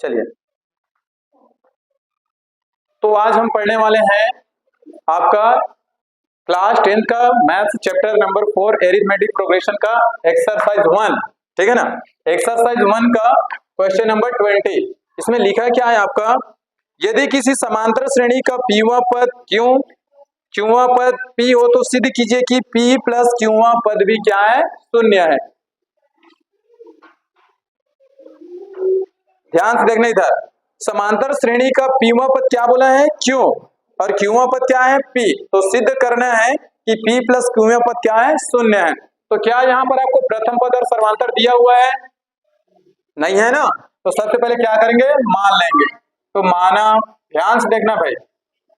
चलिए, तो आज हम पढ़ने वाले हैं आपका क्लास 10 का maths chapter number 4 arithmetic progression का एक्सरसाइज 1। ठीक है ना। एक्सरसाइज 1 का क्वेश्चन नंबर 20। इसमें लिखा क्या है आपका, यदि किसी समांतर श्रेणी का पीवा पद क्यूवा पद p हो तो सिद्ध कीजिए कि p प्लस क्यूवा पद भी क्या है, शून्य है। ध्यान से देखना इधर, समांतर श्रेणी का पीवा पद क्या बोला है, क्यू, और क्यूवा पद क्या है, p। तो सिद्ध करना है कि p प्लस क्यूवा पद क्या है, शून्य है। तो क्या यहाँ पर आपको प्रथम पद और सर्वांतर दिया हुआ है, नहीं है ना। तो सबसे पहले क्या करेंगे, मान लेंगे। तो माना, ध्यान से देखना भाई,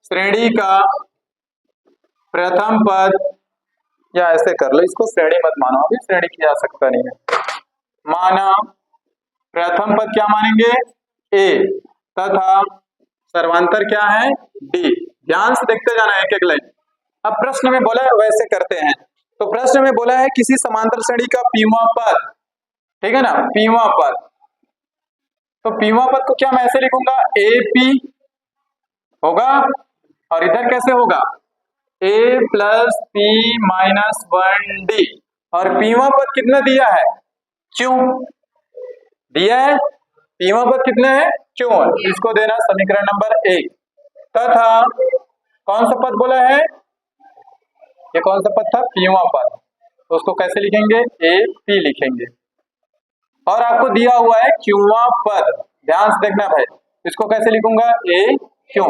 श्रेणी का प्रथम पद, या ऐसे कर लो इसको, श्रेणी मत मानो, अभी श्रेणी किया जा सकता नहीं है। माना प्रथम पद क्या मानेंगे, a, तथा सर्वांतर क्या है, d। ध्यान से देखते जाना एक एक लाइन। अब प्रश्न में बोला है वैसे करते हैं। तो प्रश्न में बोला है किसी समांतर श्रेणी का पीवा पद, ठीक है ना, पीवा पद। तो पीवा पद को क्या मैं ऐसे लिखूंगा, AP होगा, और इधर कैसे होगा, a plus p minus 1d। और पीवा पद कितना दिया है, क्यों दिया है, पीवा पद कितने हैं, क्यों। इसको देना समीकरण नंबर 1। तथा कौन सा पद बोला है, ये कौन सा पद था, पीवा पद। तो उसको कैसे लिखेंगे, AP लिखेंगे। और आपको दिया हुआ है क्यूवा पद, ध्यान से देखना भाई, इसको कैसे लिखूंगा, a क्यों,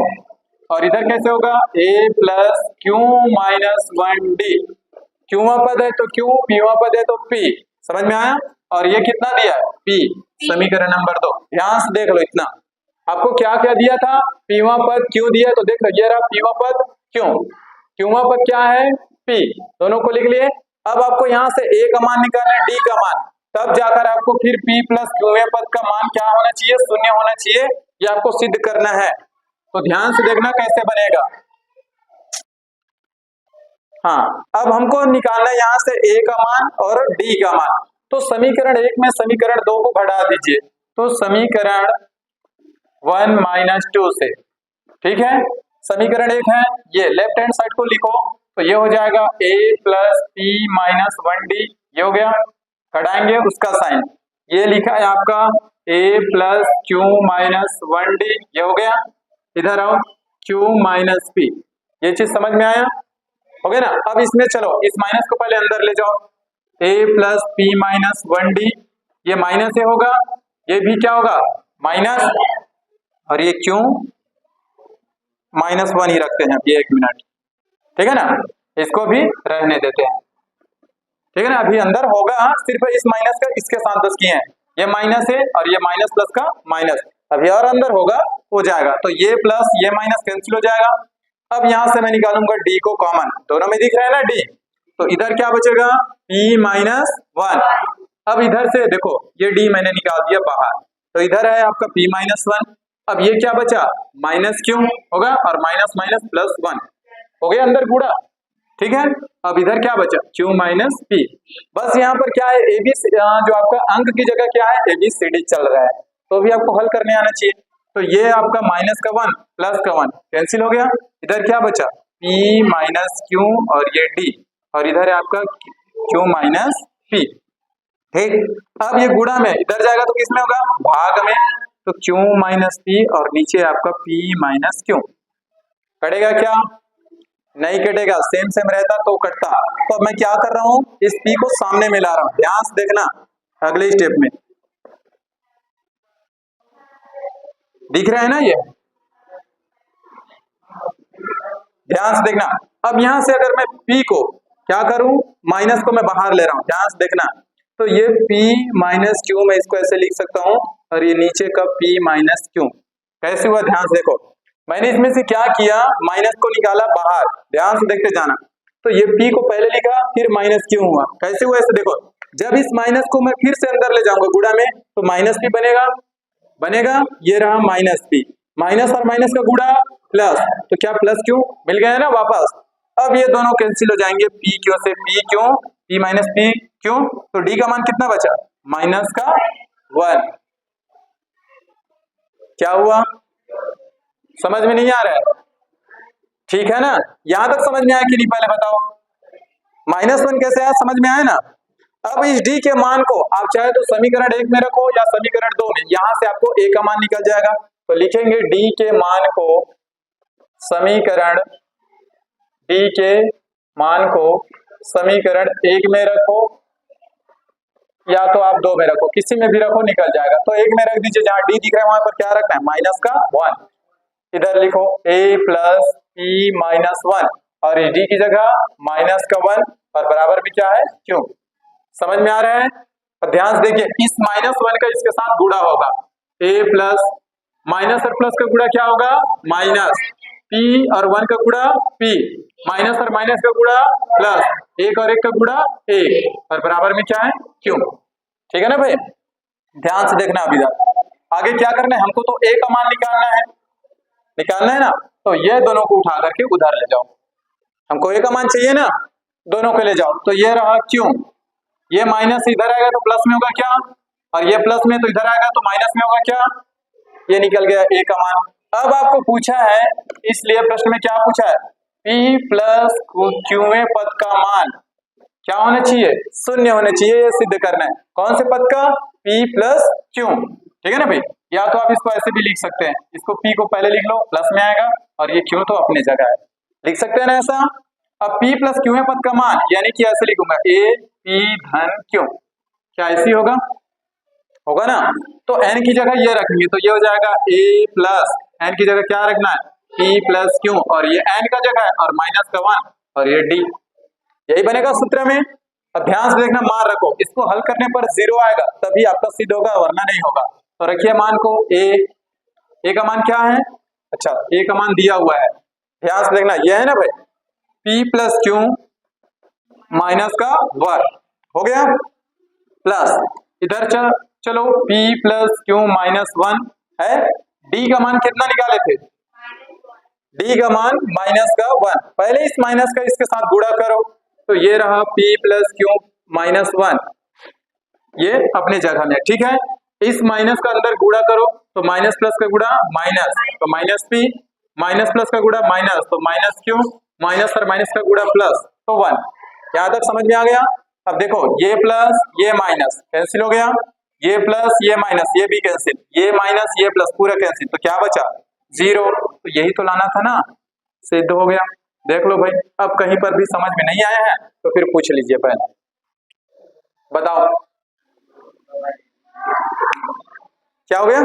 और इधर कैसे होगा, a plus Q minus 1d। क्यूवा पद है तो क्यू, पीवा पद है तो p। समझ में आया। और ये कितना दिया है, p। समीकरण नंबर 2। ध्यान से देख लो इतना, आपको क्या क्या दिया था, पीवा पद क्यों दिया, तो देख लो ये रहा पीवा पद क्यों, क्यूवा पद क्या है, p। दोनों को लिख लिए। अब आपको यहाँ से a का मान निकालना है, d का मान, तब जाकर आपको फिर p प्लस क्यूवा पद का मान क्या होना चाहिए, शून्य होना चाहिए। ये आपको सिद्ध करना है। तो ध्यान से देखना कैसे बनेगा। हाँ, अब हमको निकालना है यहाँ से a का मान और d का मान। तो समीकरण 1 में समीकरण 2 को घटा दीजिए। तो समीकरण 1 माइनस 2 से, ठीक है, समीकरण 1 है, ये लेफ्ट हैंड साइड को लिखो। तो ये हो जाएगा a plus p minus 1d, ये हो गया। घटाएंगे उसका साइन, ये लिखा है आपका a plus q minus 1d, ये हो गया। इधर आओ, q माइनस p, ये चीज समझ में आया, हो गया ना। अब इसमें चलो इस माइनस को पहले अंदर ले जाओ, a plus p minus 1d, ये माइनस से होगा, ये भी क्या होगा, माइनस, और ये क्यों माइनस 1 ही रखते हैं, ये 1 मिनट, ठीक है ना, इसको भी रहने देते हैं, ठीक है ना। अभी अंदर होगा सिर्फ इस माइनस का इसके साथ प्लस किए हैं, ये माइनस है और ये माइनस प्लस का माइनस, अभी और अंदर होगा हो जाएगा। तो ये प्लस ये माइनस कैंसिल हो जाएगा। अब यहां से मैं निकालूंगा d को कॉमन, दोनों में दिख रहा है ना d, तो इधर क्या बचेगा, p माइनस 1। अब इधर से देखो ये d मैंने निकाल दिया बाहर, तो इधर है आपका p माइनस 1। अब ये क्या बचा, माइनस क्यों होगा, और माइनस माइनस प्लस 1 हो गया अंदर गुड़ा, ठीक है। अब इधर क्या बचा, q माइनस p। बस यहाँ पर क्या है, ab जो आपका अंक की जगह क्या है, ABCD चल रहा है, तो भी आपको हल करने आना चाहिए। तो ये आपका माइनस का 1 प्लस का 1 कैंसिल हो गया। इधर क्या बचा, p माइनस q और ये d, और इधर है आपका q माइनस p, ठीक। अब ये गुणा में इधर जाएगा तो किसमें होगा, भाग में, तो q माइनस p और नीचे आपका p माइनस q। कटेगा क्या, नहीं कटेगा, सेम सेम रहता तो कटता। तो अब मैं क्या कर रहा हूं, इस p को सामने में ला रहा हूं, ध्यान से देखना अगले स्टेप में, दिख रहा है ना ये, ध्यान से देखना। अब यहां से अगर मैं p को क्या करूं, माइनस को मैं बाहर ले रहा हूं, ध्यान से देखना। तो ये p माइनस क्यू मैं इसको ऐसे लिख सकता हूं, और ये नीचे का p माइनस क्यू कैसे हुआ, ध्यान से देखो। मैंने इसमें से क्या किया, माइनस को निकाला बाहर, ध्यान से देखते जाना। तो ये p को पहले लिखा, फिर माइनस क्यू हुआ, कैसे हुआ ऐसे देखो। जब इस माइनस को मैं फिर से अंदर ले जाऊंगा गुणा में, तो माइनस p बनेगा, ये रहा माइनस p, माइनस और माइनस का गुणा प्लस, तो क्या प्लस क्यू मिल गया है ना वापस। अब ये दोनों कैंसिल हो जाएंगे, p क्यू से p Q, p minus p Q, तो d का मान कितना बचा, माइनस का 1। क्या हुआ, समझ में नहीं आ रहा है? ठीक है ना, यहां तक समझ में आया कि नहीं पहले बताओ। -1 कैसे आया, समझ में आया ना। अब इस d के मान को आप चाहे तो समीकरण 1 में रखो या समीकरण 2 में, यहां से आपको a का मान निकल जाएगा। तो लिखेंगे d के मान को समीकरण समीकरण 1 में रखो या तो आप 2 में रखो, किसी में भी रखो निकल जाएगा। तो 1 में रख दीजिए, जहां d दिख रहा है वहां पर क्या रखना है, -1। इधर लिखो a प्लस p -1 और इस d की जगह -1 और बराबर भी क्या है, क्यों। समझ में आ रहा है? और ध्यान से देखिए, इस -1 का इसके साथ गुणा होगा, a प्लस माइनस और प्लस का गुणा क्या होगा, माइनस, p और 1 का गुणा p, माइनस और माइनस का गुणा प्लस, 1 और 1 का गुणा 1 और बराबर में क्या है, क्यों। ठीक है ना भाई, ध्यान से देखना। अभी आगे क्या करना है, हमको तो a का मान निकालना है ना। तो ये दोनों को उठा करके उधर ले जाओ, हमको a का मान चाहिए ना, दोनों को ले जाओ। तो ये रहा क्यों, ये माइनस इधर आएगा तो प्लस में होगा क्या, और ये प्लस में तो इधर आएगा तो माइनस में होगा क्या, ये निकल गया a का मान। अब आपको पूछा है, इसलिए प्रश्न में क्या पूछा है, p प्लस क्यूवें पद का मान क्या होना चाहिए, 0 होना चाहिए। ये सिद्ध करना है, कौन से पद का, p प्लस क्यू। ठीक है ना भाई, या तो आप इसको ऐसे भी लिख सकते हैं, इसको p को पहले लिख लो, प्लस में आएगा, और ये क्यू तो अपने जगह है, लिख सकते हैं ना ऐसा। अब p प्लस क्यू पद का मान, यानी कि ऐसे लिखूंगा a p धन क्यू, क्या ऐसी होगा ना। तो n की जगह ये रखेंगे, तो ये हो जाएगा a प्लस n की जगह क्या रखना है, p प्लस क्यू, और ये n का जगह है और -1 और ये d, यही बनेगा सूत्र में। अब ध्यान से देखना, मान रखो, इसको हल करने पर 0 आएगा तभी आपका सिद्ध होगा, वरना नहीं होगा। तो रखिए मान को a का मान क्या है, अच्छा a का मान दिया हुआ है, ध्यान से देखना, यह है ना भाई, p प्लस क्यू माइनस का वर्ग हो गया, प्लस इधर चलो p प्लस क्यू -1 है, d का मान कितना निकाले थे, d का मान -1, पहले इस माइनस का इसके साथ गुणा करो, तो ये रहा p प्लस क्यू -1, ये अपने जगह में, ठीक है। इस माइनस का अंदर गुणा करो, तो माइनस प्लस का गुणा माइनस, तो माइनस p, माइनस प्लस का गुणा माइनस, तो माइनस क्यू, माइनस और माइनस का गुणा प्लस, तो 1। यहां तक समझ में आ गया। अब देखो, ये प्लस ये माइनस कैंसिल हो गया, ये प्लस ये माइनस ये भी कैंसिल, ये माइनस ये प्लस पूरा कैंसिल, तो क्या बचा, 0। तो यही तो लाना था ना, सिद्ध हो गया। देख लो भाई, अब कहीं पर भी समझ में नहीं आया है तो फिर पूछ लीजिए पहले, बताओ क्या हो गया।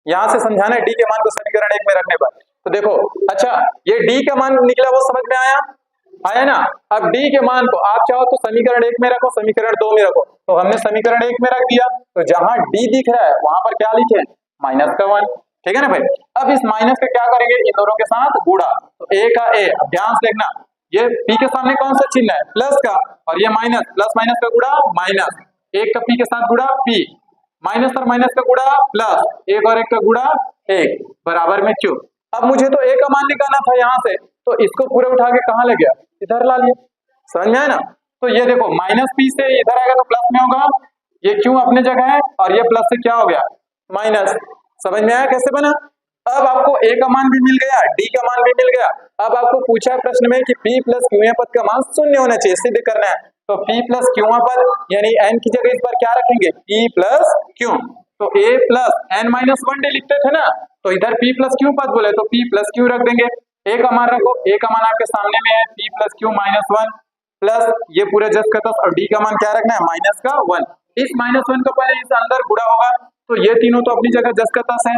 यहां से समझाना है, डी के मान को समीकरण 1 में रखने पर। तो देखो, अच्छा ये डी का मान निकला वो समझ में आया ना। अब डी के मान को आप चाहो तो समीकरण 1 में रखो, समीकरण 2 में रखो, तो हमने समीकरण 1 में रख दिया, तो जहां डी दिख रहा है वहां पर क्या लिखे, -1, ठीक है ना भाई। अब इस माइनस का क्या करेंगे, इन दोनों के साथ गुणा, तो a का a, अब ध्यान से देखना, ये p के सामने कौन सा चिन्ह है, प्लस का, और ये माइनस, प्लस माइनस का गुणा माइनस, 1 का p के साथ गुणा p, माइनस और माइनस का गुणा प्लस, 1 और 1 का गुणा 1 बराबर में q। अब मुझे तो a का मान निकालना था यहाँ से, तो इसको पूरा उठा के कहाँ ले गया, इधर ला लिया, समझ में आया ना। तो ये देखो, -p से इधर आएगा तो प्लस में होगा, ये q अपने जगह है, और ये प्लस से क्या हो गया, माइनस। समझ में आया कैसे बना। अब आपको a का मान भी मिल गया, d का मान भी मिल गया। अब आपको पूछा प्रश्न में कि p प्लस क्यू पद का मान 0 होना चाहिए, सिद्ध करना है। तो p प्लस क्यू पद यानी n की जगह इस बार क्या रखेंगे, p प्लस क्यू, तो a प्लस n-1 d लिखते थे ना, तो इधर p प्लस क्यू पद बोले तो p प्लस क्यू रख देंगे। a का मान रखो, a का मान आपके सामने में है, p प्लस क्यू -1 प्लस ये पूरे जस का तस, और d का मान क्या रखना है, -1। इस -1 का पहले इस अंदर गुणा होगा, तो ये तीनों तो अपनी जगह जस का तस है,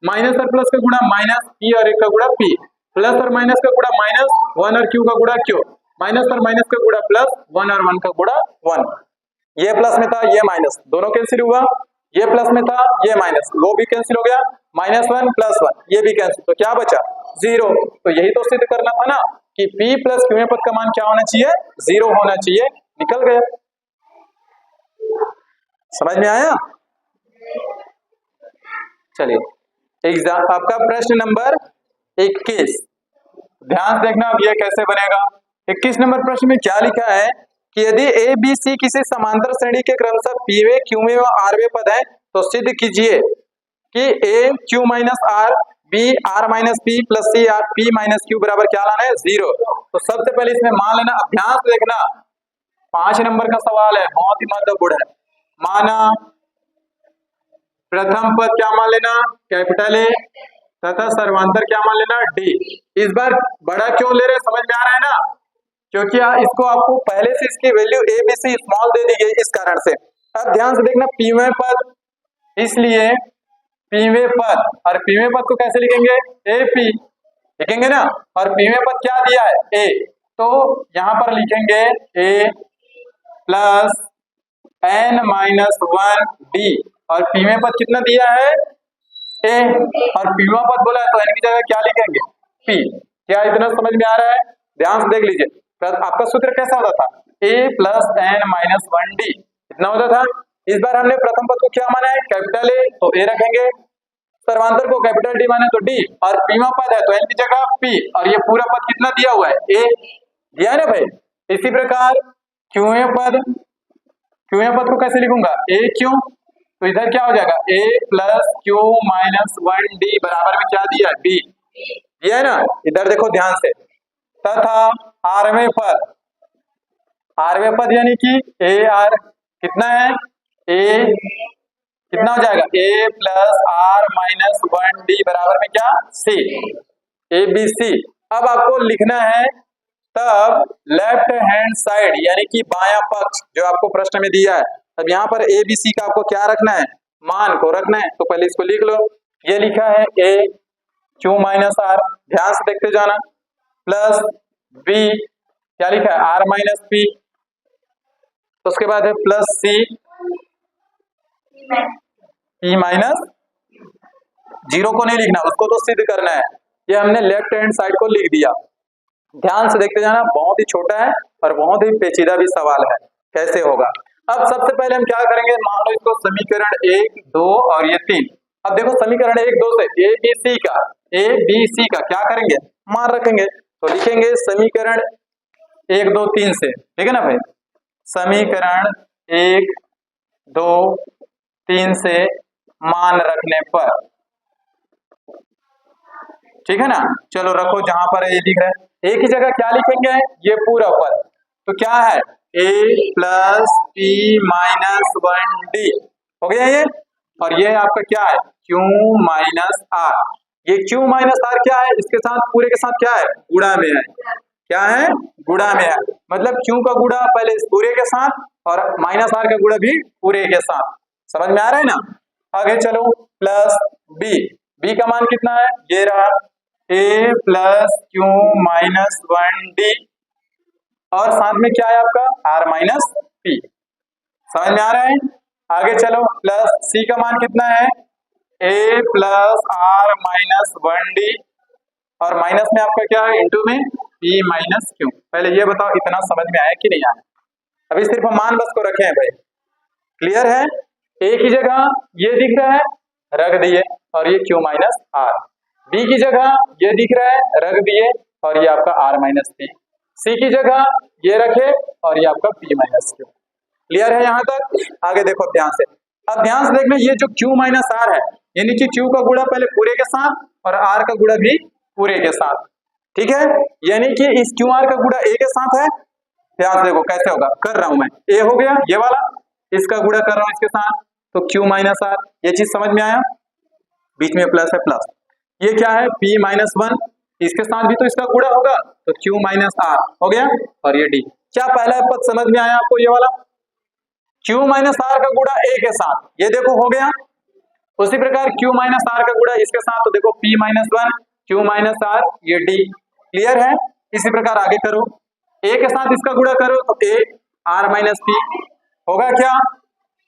माइनस और प्लस का गुणा माइनस, p और 1 का गुणा p, प्लस और माइनस का गुणा माइनस, 1 और q का गुणा q, माइनस और माइनस का गुणा प्लस, 1 और 1 का गुणा 1। ये प्लस में था, ये माइनस, दोनों कैंसिल हुआ, ये प्लस में था, ये माइनस, वो भी कैंसिल हो गया, -1 + 1 ये भी कैंसिल, तो क्या बचा, 0। तो यही तो सिद्ध करना था ना कि p प्लस क्यू पद का मान क्या होना चाहिए, 0 होना चाहिए, निकल गया। समझ में आया। चलिए एग्जाम आपका प्रश्न नंबर 21, ध्यान से देखना, अब ये कैसे बनेगा। 21 नंबर प्रश्न में क्या लिखा है कि यदि a b c किसी समांतर श्रेणी के क्रमशः pवें qवें व rवें पद है तो सिद्ध कीजिए कि A Q minus R B R minus P plus C R P minus Q बराबर क्या लाना है 0। तो सबसे पहले इसमें मान लेना, अभ्यास देखना, 5 नंबर का सवाल है, बहुत ही महत्वपूर्ण है। माना प्रथम पद क्या मान लेना कैपिटल ए तथा सर्वांतर क्या मान लेना डी। इस बार बड़ा क्यों ले रहे हैं समझ में आ रहा है ना, क्योंकि इसको आपको पहले से इसकी value A B C small दे दी गई, इस कारण से। अब ध्यान से देखना पीवें पद, इसलिए पीवें पद, और पीवें पद को कैसे लिखेंगे ए पी लिखेंगे ना, और पीवें पद क्या दिया है ए, तो यहां पर लिखेंगे ए प्लस एन माइनस 1 डी, और पीवें पद कितना दिया है ए, और पीवा पद बोला है तो एन की जगह क्या लिखेंगे पी। क्या इतना समझ में आ रहा है? ध्यान से देख लीजिए, आपका सूत्र कैसा होता था ए प्लस एन माइनस 1 डी, इतना होता था। इस बार हमने प्रथम पद को क्या माना है कैपिटल ए, तो ए रखेंगे, सर्वांतर को कैपिटल डी माने तो डी, और पीवा पद है तो एन की जगह पी, और ये पूरा पद कितना दिया हुआ है ए, दिया है ना भाई। इसी प्रकार क्यूए पद, क्यूए पद को कैसे लिखूंगा ए क्यू, तो इधर क्या हो जाएगा ए प्लस क्यू माइनस 1 डी बराबर में क्या दिया डी, दिया है ना। इधर देखो ध्यान से, तथा आरवें पद, आरवें पद यानी कि ए आर कितना है ए, कितना हो जाएगा ए प्लस आर माइनस 1 डी बराबर में क्या सी, ए बी सी। अब आपको लिखना है तब लेफ्ट हैंड साइड यानी कि बायां पक्ष जो आपको प्रश्न में दिया है, अब यहाँ पर ए बी सी का आपको क्या रखना है मान को रखना है, तो पहले इसको लिख लो। ये लिखा है ए क्यू माइनस आर, ध्यान से देखते जाना, प्लस बी क्या लिखा है आर माइनस पी, तो उसके बाद है plus C P minus, zero को नहीं लिखना, उसको तो सिद्ध करना है। ये हमने लेफ्ट हैंड साइड को लिख दिया। ध्यान से देखते जाना, बहुत ही छोटा है और बहुत ही पेचीदा भी सवाल है, कैसे होगा। अब सबसे पहले हम क्या करेंगे, मान लो इसको समीकरण 1 2 और ये 3। अब देखो समीकरण 1 2 से ए बी सी का क्या करेंगे मान रखेंगे, तो लिखेंगे समीकरण 1 2 3 से, ठीक है ना भाई। समीकरण 1 2 3 से मान रखने पर, ठीक है ना, चलो रखो जहां पर ये दिख रहा है, ए की जगह क्या लिखेंगे ये पूरा पद, तो क्या है ए प्लस पी माइनस 1 डी हो गया ये, और ये आपका क्या है क्यू माइनस आर। ये क्यू माइनस आर क्या है, इसके साथ पूरे के साथ क्या है गुणा में है, क्या है गुणा में है, मतलब क्यू का गुणा पहले इस पूरे के साथ और माइनस आर का गुणा भी पूरे के साथ, समझ में आ रहा है ना। आगे चलो प्लस बी, बी का मान कितना है ये रहा ए प्लस क्यू माइनस 1 डी, और साथ में क्या है आपका आर माइनस पी, समझ में आ रहा है। आगे चलो प्लस सी का मान कितना है ए प्लस आर माइनस 1 डी, और माइनस में आपका क्या है इंटू में पी माइनस क्यू। पहले ये बताओ इतना समझ में आया कि नहीं आया, अभी सिर्फ हम मान बस को रखे हैं भाई, क्लियर है। ए की जगह ये दिख रहा है रख दिए और ये क्यू माइनस आर, बी की जगह ये दिख रहा है रख दिए और ये आपका आर माइनस पी, सी की जगह ये रखे और ये आपका पी माइनस क्यू। क्लियर है यहाँ तक। आगे देखो ध्यान से, अब ध्यान से देखना, ये जो क्यू माइनस आर है यानी कि क्यू का गुणा पहले पूरे के साथ और आर का गुणा भी पूरे के साथ, ठीक है, यानी कि इस क्यू आर का गुणा ए के साथ है। ध्यान से देखो कैसे होगा, कर रहा हूं मैं, ए हो गया ये वाला, इसका गुणा कर रहा हूं इसके साथ, तो क्यू माइनस आर, ये चीज समझ में आया, बीच में प्लस है प्लस, ये क्या है पी माइनस 1, इसके साथ भी तो इसका गुणा होगा तो क्यू माइनस आर हो गया, और ये डी। क्या पहला पद समझ में आया आपको, ये वाला क्यू माइनस आर का गुणा ए के साथ, ये देखो हो गया। उसी प्रकार क्यू माइनस आर का गुणा इसके साथ, तो देखो P minus 1 Q minus R ये डी, क्लियर है। इसी प्रकार आगे करो, ए के साथ इसका गुणा करो तो ए आर माइनस पी होगा क्या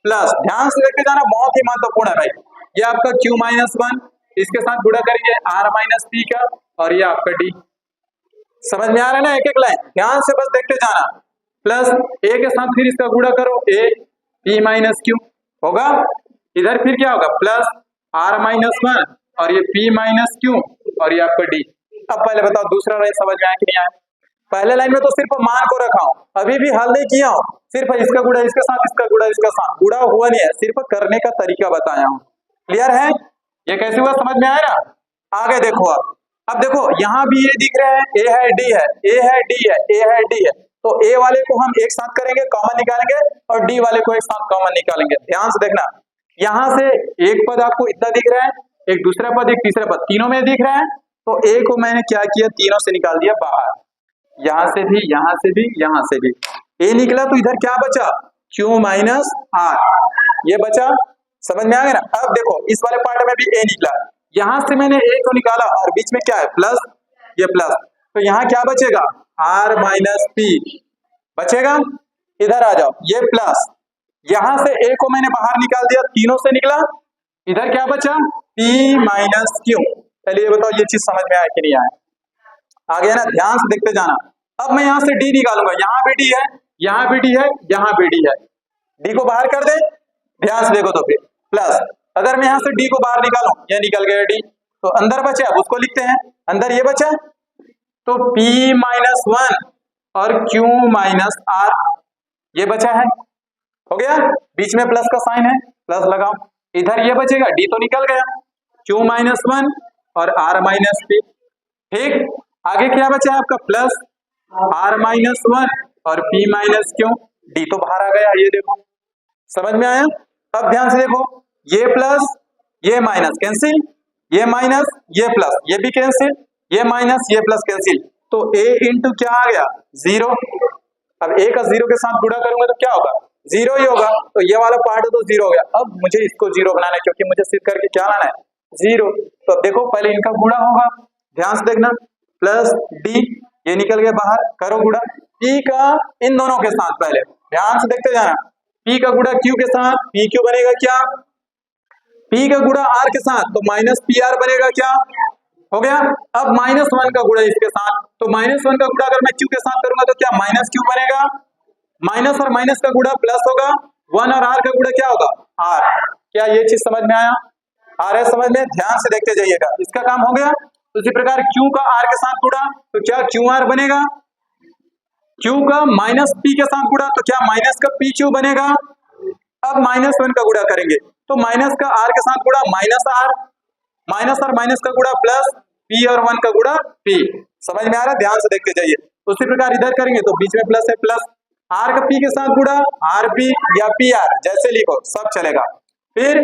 प्लस, ध्यान से देखते जाना बहुत ही महत्वपूर्ण है भाई, ये आपका क्यू माइनस 1 इसके साथ गुणा करेंगे आर माइनस पी का, और ये आपका डी। समझ में आ रहा है ना, एक एक लाइन ध्यान से बस देखते जाना, प्लस ए के साथ फिर इसका गुणा करो ए पी माइनस क्यू होगा, इधर फिर क्या होगा प्लस आर माइनस 1 और ये पी माइनस क्यू और ये आपका डी। अब पहले बताओ दूसरा वाला समझ में आया कि नहीं आया, पहले लाइन में तो सिर्फ मान को रखा हूं, अभी भी हल नहीं किया हूं, सिर्फ इसका गुणा इसके साथ, इसका गुणा इसका साथ, गुणा हुआ नहीं है, सिर्फ करने का तरीका बताया हूं। क्लियर है? ये कैसे हुआ समझ में आया ना? आगे देखो अब देखो यहाँ भी ये दिख रहे हैं, ए है डी है, ए है डी है, ए है डी है, तो ए वाले को हम एक साथ करेंगे, कॉमन निकालेंगे, और डी वाले को एक साथ कॉमन निकालेंगे। ध्यान से देखना, यहाँ से एक पद आपको इतना दिख रहा है, एक दूसरा पद, एक तीसरा पद, तीनों में दिख रहा है, तो ए को मैंने क्या किया, तीनों से निकाल दिया बाहर, यहाँ से भी, यहाँ से भी, यहाँ से भी। ए निकला तो इधर क्या बचा, Q माइनस आर, ये बचा। समझ में आ गया ना? अब देखो इस वाले पार्ट में भी ए निकला, यहां से मैंने ए को निकाला और बीच में क्या है, प्लस, ये प्लस, तो यहाँ क्या बचेगा, आर माइनस पी बचेगा। इधर आ जाओ, ये प्लस, यहां से ए को मैंने बाहर निकाल दिया, तीनों से निकला, इधर क्या बचा, पी माइनस क्यू। चलिए बताओ ये चीज समझ में आया कि नहीं आया? आ गया ना? ध्यान से देखते जाना। अब मैं यहाँ से डी निकालूंगा, यहाँ भी डी है, यहाँ भी डी है, यहाँ भी डी है, डी को बाहर कर दे, ध्यान से देखो तो फिर प्लस, अगर मैं यहाँ से डी को बाहर निकालूं, ये निकल गया डी, तो अंदर बचे, अब उसको लिखते हैं, अंदर ये बचा, तो P माइनस 1 और Q माइनस आर, ये बचा है, हो गया, बीच में प्लस का साइन है, प्लस लगाओ, इधर ये बचेगा, डी तो निकल गया, Q माइनस 1 और R माइनस P, ठीक। आगे क्या बचा है आपका, प्लस R माइनस 1 और P माइनस Q, डी तो बाहर आ गया, ये देखो, समझ में आया? अब ध्यान से देखो, ये प्लस ये माइनस कैंसिल, ये माइनस ये प्लस ये भी कैंसिल, ये माइनस ये प्लस कैंसिल, तो a इंटू क्या आ गया, 0। अब a का 0 के साथ गुणा करूंगा तो क्या होगा, 0 ही होगा, तो ये वाला पार्ट तो 0 हो गया। अब मुझे इसको 0 बनाना है, क्योंकि मुझे सिद्ध करके क्या लाना है, 0। तो देखो पहले इनका गुणा होगा, ध्यान से देखना, प्लस d, ये निकल गया बाहर, करो गुणा p का इन दोनों के साथ, पहले ध्यान से देखते जाना, p का गुणा q के साथ, p q बनेगा क्या, p का गुणा r के साथ, तो माइनस पी आर बनेगा क्या, हो गया। अब माइनस 1 का गुणा इसके साथ, तो माइनस 1 का गुणा अगर मैं q के साथ करूंगा तो क्या माइनस q बनेगा, माइनस और माइनस का गुणा प्लस होगा, 1 और r का गुणा क्या होगा, r। क्या ये चीज समझ में आया, आ रहा है समझ में? ध्यान से देखते जाइएगा, इसका काम हो गया। उसी प्रकार q का r के साथ गुणा, तो क्या क्यू आर बनेगा, q का माइनस p के साथ गुणा, तो क्या माइनस का पी क्यू बनेगा। अब माइनस 1 का गुणा करेंगे, तो माइनस का r के साथ गुणा माइनस r, माइनस और माइनस का गुणा प्लस, p और 1 का गुणा p। समझ में आ रहा है? ध्यान से देखते जाइए। उसी प्रकार इधर करेंगे तो बीच में प्लस है, प्लस r का p के साथ गुणा rp या pr, जैसे लिखो सब चलेगा। फिर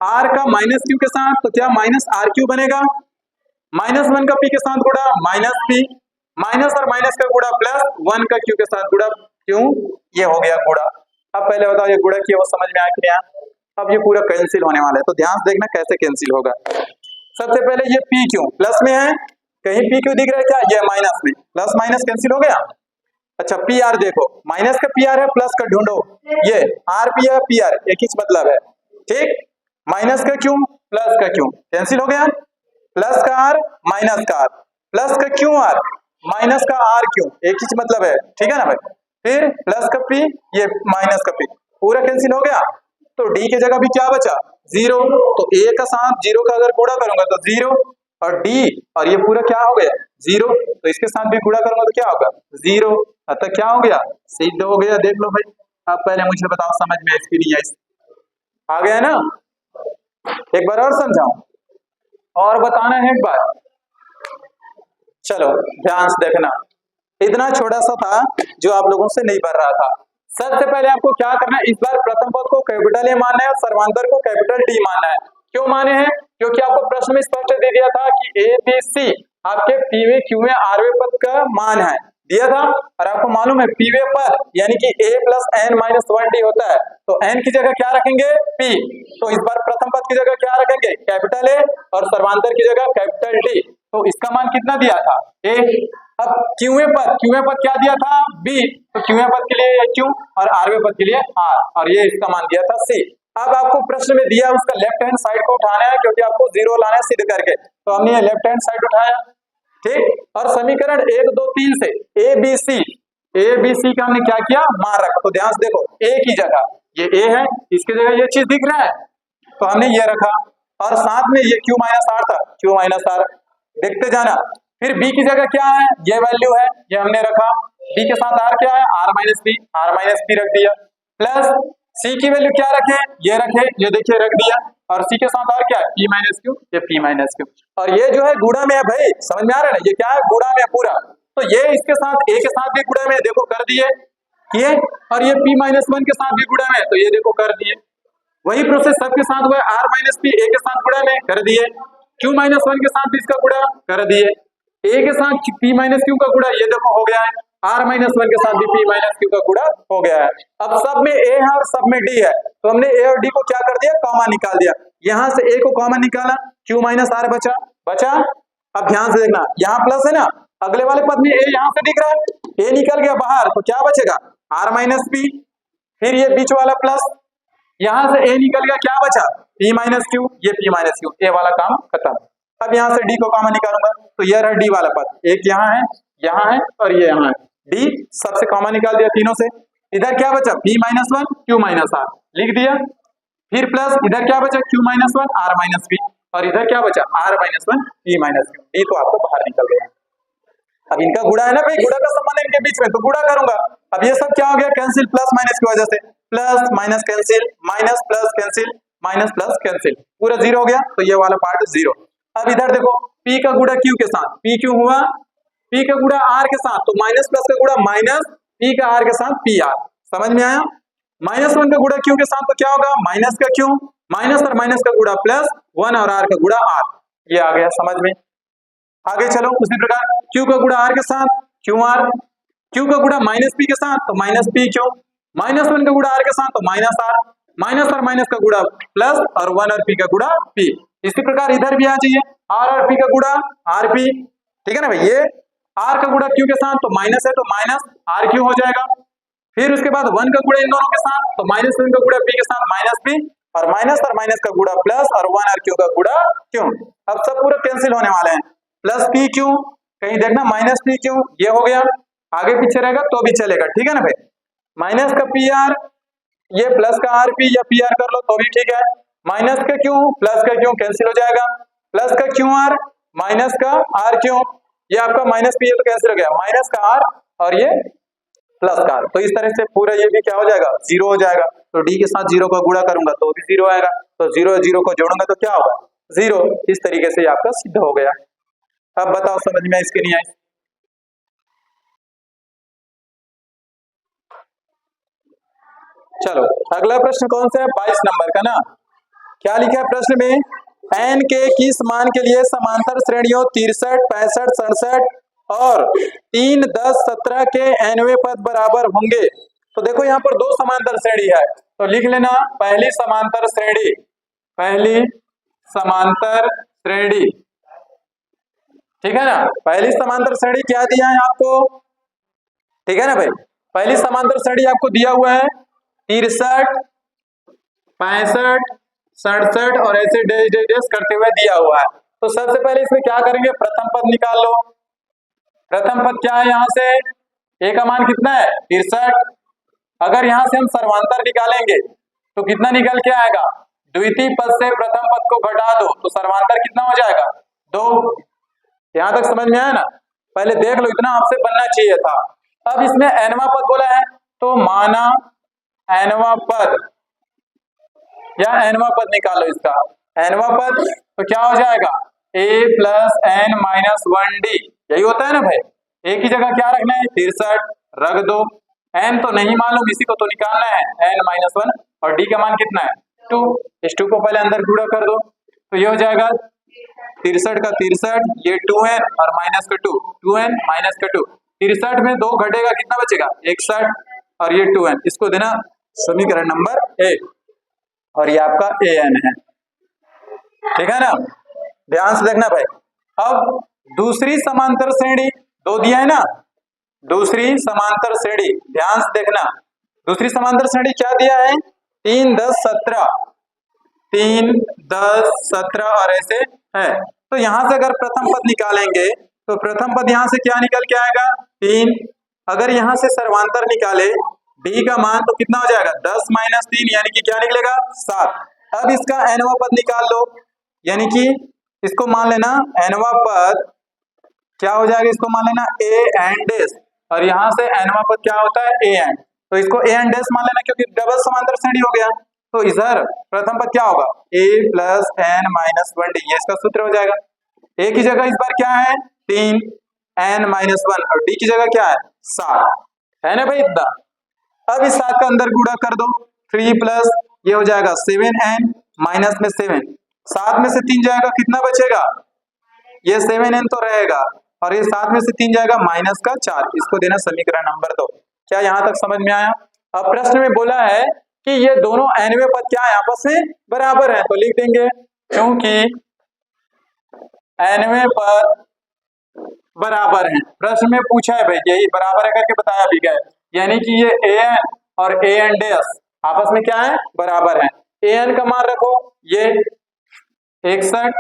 r का माइनस q के साथ, तो क्या माइनस आर क्यू बनेगा, माइनस 1 का p के साथ गुणा माइनस p, माइनस और माइनस का गुणा प्लस 1 का q के साथ गुणा क्यों, ये हो गया गुणा। अब पहले बताओ ये गुणा किया वो समझ में आया कि नहीं आया? अब ये पूरा कैंसिल होने वाला है, तो ध्यान से देखना कैसे कैंसिल होगा। सबसे पहले ये पी क्यू प्लस में है, कहीं पी क्यू दिख रहा है क्या, ये माइनस में, प्लस माइनस कैंसिल हो गया। अच्छा पी आर देखो, माइनस का पी आर है, प्लस का ढूंढो, ये आर पी है, पी आर एक ही मतलब है, ठीक। माइनस का क्यू प्लस का क्यू कैंसिल हो गया, प्लस का आर माइनस का आर, प्लस का क्यू आर माइनस का आर क्यू, एक ही मतलब है, ठीक है ना भाई। फिर प्लस का पी, ये माइनस का पी, पूरा कैंसिल हो गया। तो डी की जगह भी क्या बचा, 0, तो ए का साथ 0 का अगर गुणा करूंगा तो 0, और डी और ये पूरा क्या हो गया 0, तो इसके साथ भी गुणा करूंगा तो क्या होगा 0, अतः क्या हो गया, सिद्ध हो गया। देख लो भाई, अब पहले मुझे बताओ समझ में इसकी नहीं आई, आ गया ना? एक बार और समझाऊं और बताना है एक बार, चलो ध्यान से देखना। इतना छोटा सा था जो आप लोगों से नहीं बढ़ रहा था। सबसे पहले आपको क्या करना है, इस बार प्रथम पद को कैपिटल ए मानना है और सर्वांतर को कैपिटल डी मानना है। क्यों माने हैं, क्योंकि आपको प्रश्न में स्पष्ट दे दिया था कि ए बी सी आपके पीवे क्यूवे आरवे पद का मान है, दिया था। और आपको मालूम है पीवे पद यानी कि a plus N minus 1d होता है, तो n की जगह क्या रखेंगे p, तो इस बार प्रथम पद की जगह क्या रखेंगे कैपिटल A और सर्वांतर की जगह कैपिटल D। तो इसका मान कितना दिया था a। अब क्यूए पद क्या दिया था b, तो क्यूए पद के लिए q और आरवे पद के लिए r, और ये इसका मान दिया था c। अब आपको प्रश्न में दिया उसका लेफ्ट हैंड साइड को उठाना है, क्योंकि आपको 0 लाना है सिद्ध करके, तो हमने ये लेफ्ट हैंड साइड उठाया, ठीक। और समीकरण 1 2 3 से ए बी सी का हमने क्या किया, मान रखा। तो ध्यान से देखो, ए की जगह ये ए है, इसकी जगह ये चीज दिख रहा है, तो हमने ये रखा, और साथ में ये क्यू माइनस आर था, क्यू माइनस आर देखते जाना। फिर बी की जगह क्या है, ये वैल्यू है, ये हमने रखा। बी के साथ आर क्या है, आर माइनस पी रख दिया। प्लस सी की वैल्यू क्या रखे, ये रखे, ये देखिए रख दिया। और सी के साथ आर क्या है, पी माइनस क्यू, ये पी माइनस क्यू। और ये जो है गुणा में है भाई, समझ में आ रहा है ना, ये क्या है, गुणा में है पूरा। तो ये इसके साथ ए के साथ भी गुणा में है, देखो कर दिए ये। और ये p माइनस वन के साथ भी गुणा में है, तो ये देखो कर दिए। वही प्रोसेस सबके साथ हुआ, आर माइनस पी ए के साथ गुणा में कर दिए, क्यू माइनस वन के साथ भी इसका गुणा कर दिए, ए के साथ पी माइनस क्यू का गुणा, ये देखो हो गया है। आर माइनस वन के साथ भी पी माइनस क्यू का गुणा हो गया है। अब सब में ए है और सब में डी है, तो हमने ए और डी को क्या कर दिया, कॉमन निकाल दिया। यहां से ए को कॉमन निकाला, क्यू माइनस आर बचा। अब ध्यान से देखना, यहाँ प्लस है ना, अगले वाले पद में ए यहां से दिख रहा है, ए निकल गया बाहर, तो क्या बचेगा, आर माइनस पी। फिर ये बीच वाला प्लस, यहां से ए निकल गया, क्या बचा, p माइनस क्यू, ये p माइनस क्यू, ए वाला काम खत्म। अब यहां से d को कॉमन निकालूंगा, तो ये रहा d वाला पद, एक यहाँ है और ये यहाँ है, d सबसे कॉमन निकाल दिया तीनों से। इधर क्या बचा, p minus one Q minus R लिख दिया। फिर प्लस इधर क्या बचा, q minus one R minus P, और इधर क्या बचा, r minus one p minus Q, d तो आपको बाहर निकल गया। अब इनका गुणा है ना भाई, गुणा का संबंध है इनके बीच में, तो गुणा करूंगा। अब ये सब क्या हो गया, कैंसिल, प्लस माइनस की वजह से, plus minus cancel, minus plus cancel, minus plus cancel, पूरा जीरो हो गया, तो ये वाला पार्ट जीरो। अब इधर देखो, p का गुणा q के साथ, p क्यों हुआ, p का गुणा r के साथ, तो माइनस प्लस का गुणा माइनस, p का r के साथ पी आर, समझ में आया। माइनस वन का गुणा q के साथ, तो क्या होगा, माइनस का q, माइनस और माइनस का गुणा प्लस, वन और r का गुणा r, ये आ गया समझ में। आगे चलो, उसी प्रकार q का गुणा r के साथ क्यू आर, q का गुणा माइनस p के साथ, तो minus P Q, minus one का गुणा r के साथ, तो माइनस r, माइनस और माइनस का गुणा प्लस, और वन और p का गुणा p। इसी प्रकार इधर भी आ जाइए, r और p का गुणा आर पी, ठीक है ना भाई, ये r का गुणा q के साथ, तो माइनस है, तो माइनस आर क्यू हो जाएगा। फिर उसके बाद वन का गुणा इन दोनों के साथ, तो माइनस वन का गुणा p के साथ माइनस p, और माइनस का गुणा प्लस, और वन और q का गुणा क्यों। अब सब पूरा कैंसिल होने वाले हैं, प्लस पी क्यू, कहीं देखना माइनस पी क्यू, ये हो गया, आगे पीछे रहेगा तो भी चलेगा, ठीक है ना भाई। माइनस का पी आर, ये प्लस का आर पी या पी आर कर लो तो भी ठीक है। माइनस का क्यू प्लस का क्यू कैंसिल हो जाएगा, प्लस का क्यू आर माइनस का आर क्यू, ये आपका माइनस पी है तो कैंसिल हो गया, माइनस का आर और ये प्लस का आर, तो इस तरह से पूरा ये भी क्या हो जाएगा, जीरो हो जाएगा। तो डी के साथ जीरो का गुणा करूंगा तो भी जीरो आएगा, तो जीरो जीरो को जोड़ूंगा तो क्या होगा, जीरो। इस तरीके से आपका सिद्ध हो गया। अब बताओ समझ में इसके नहीं आई। चलो अगला प्रश्न कौन सा है, 22 नंबर का ना। क्या लिखा है प्रश्न में, n के किस मान के लिए समांतर श्रेणियों 63, 65, 67 और 3, 10, 17 के nवें पद बराबर होंगे। तो देखो यहाँ पर दो समांतर श्रेणी है, तो लिख लेना पहली समांतर श्रेणी, पहली समांतर श्रेणी, ठीक है ना। पहली समांतर श्रेणी क्या दिया है आपको, ठीक है ना भाई, पहली समांतर श्रेणी आपको दिया हुआ है 63, 65, 67 और ऐसे डेश डेश डेश करते हुए दिया हुआ है। तो सबसे पहले इसमें क्या करेंगे, प्रथम पद निकाल लो। प्रथम पद क्या है, यहाँ से a का मान कितना है 63, अगर यहाँ से हम सर्वांतर निकालेंगे तो कितना निकल के आएगा, द्वितीय पद से प्रथम पद को घटा दो तो सर्वांतर कितना हो जाएगा 2। यहां तक समझ में आया ना, पहले देख लो, इतना आपसे बनना चाहिए था। अब इसमें nवां पद बोला है, तो माना nवां पद या nवां पद निकालो इसका, nवां पद तो क्या हो जाएगा a plus n minus 1d, यही होता है ना भाई। a की जगह क्या रखना है 63 रख दो, n तो नहीं मालूम, इसी को तो निकालना है n माइनस 1, और d का मान कितना है 2, इस 2 को पहले अंदर गुणा कर दो, तो ये हो जाएगा 63 का 63, ये 2n और माइनस का 2, 2n माइनस का 2, 63 में 2 घटेगा कितना बचेगा 61, और ये 2n, इसको देना समीकरण नंबर 1, और ये आपका an है, ठीक है ना। ध्यान से देखना भाई। अब दूसरी समांतर श्रेणी दो दिया है ना, दूसरी समांतर श्रेणी ध्यान से देखना, दूसरी समांतर श्रेणी क्या दिया है 3, 10, 17, 3, 10, 17 और ऐसे है। तो यहां से अगर प्रथम पद निकालेंगे तो प्रथम पद यहां से क्या निकल के आएगा 3, अगर यहां से सर्वांतर निकाले d का मान तो कितना हो जाएगा 10 माइनस 3, यानी कि क्या निकलेगा 7। अब इसका nवां पद निकाल लो, यानी कि इसको मान लेना nवां पद, क्या हो जाएगा, इसको मान लेना ए एन डैश, और यहाँ से एनवा पद क्या होता है ए एन, तो इसको ए एन डैश मान लेना क्योंकि डबल समांतर श्रेणी हो गया। तो इधर प्रथम पद क्या होगा, A plus N minus one D, ये इसका सूत्र हो जाएगा। ए की जगह इस बार क्या है 3, एन माइनस वन, और डी की जगह क्या है 7, है ना भाई इतना। अब इस 7 का अंदर गुणा कर दो, 3 प्लस ये हो जाएगा 7n माइनस में 7, 7 में से 3 जाएगा कितना बचेगा, ये 7n तो रहेगा, और ये 7 में से 3 जाएगा माइनस का 4, इसको देना समीकरण नंबर 2। क्या यहाँ तक समझ में आया। अब प्रश्न में बोला है कि ये दोनों nवें पद क्या है आपस में बराबर है, तो लिख देंगे क्योंकि nवें पद बराबर है। प्रश्न में पूछा है भाई, यही बराबर है करके बताया भी गया, यानी कि ये an और an डैश आपस में क्या है बराबर है। an का मान रखो ये 61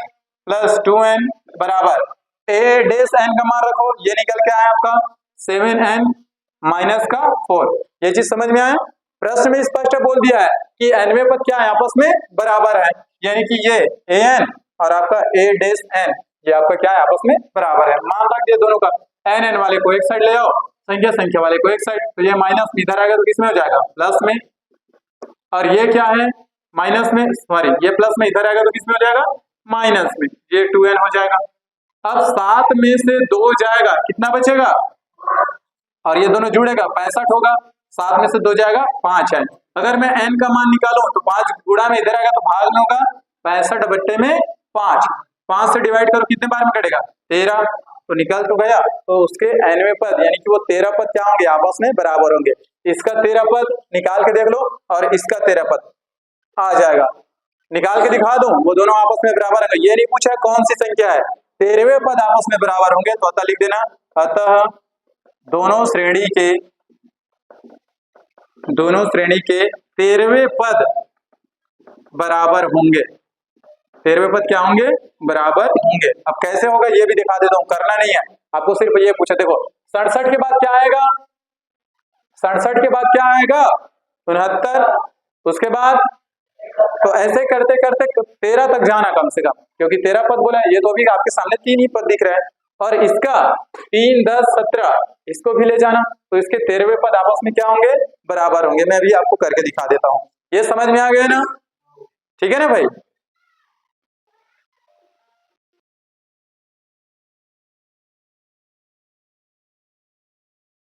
प्लस 2n बराबर a डैश n का मान रखो, ये निकल के आया आपका 7n माइनस का 4। ये चीज समझ में आया। प्रश्न में स्पष्ट बोल दिया है कि nवें पद क्या है आपस में बराबर है, यानी कि ये an और आपका a डैश n ये आपका क्या है आपस में बराबर है। मान रखिए दोनों का, एन वाले को एक साइड ले आओ, संख्या वाले को एक साइड, तो ये माइनस इधर आएगा तो किसमें हो जाएगा प्लस में, और ये क्या है माइनस में, सॉरी ये प्लस में इधर आएगा तो किसमें हो जाएगा माइनस में, ये 2n हो जाएगा। अब 7 में से 2 जाएगा कितना बचेगा, और ये दोनों जुड़ेगा 65 होगा, 7 में से 2 जाएगा 5 है। अगर मैं n का मान निकालूं तो 5 गुणा में इधर आएगा तो भाग में होगा 65 बट्टे में 5, 5 से डिवाइड करो कितने बार में कटेगा 13, तो निकल तो गया। तो उसके nवें पद यानी कि वो 13 पद क्या होंगे आपस में बराबर होंगे। इसका 13 पद निकाल के देख लो और इसका 13 पद आ जाएगा, निकाल के दिखा दूं, वो दोनों आपस में बराबर होंगे। ये नहीं पूछा कौन सी संख्या है, 13वें पद आपस में बराबर होंगे, तो अतः लिख देना अतः दोनों श्रेणी के 13वें पद बराबर होंगे, 13वें पद क्या होंगे बराबर होंगे। अब कैसे होगा ये भी दिखा देता हूं, करना नहीं है आपको, सिर्फ ये पूछा। देखो 67 के बाद क्या आएगा, 67 के बाद क्या आएगा 69, उसके बाद, तो ऐसे करते करते 13 तक जाना कम से कम, क्योंकि 13 पद बोला है। ये तो अभी आपके सामने 3 ही पद दिख रहे हैं, और इसका 3, 10, 17 इसको भी ले जाना, तो इसके 13वें पद आपस में क्या होंगे बराबर होंगे। मैं अभी आपको करके दिखा देता हूं, ये समझ में आ गया ना, ठीक है ना भाई।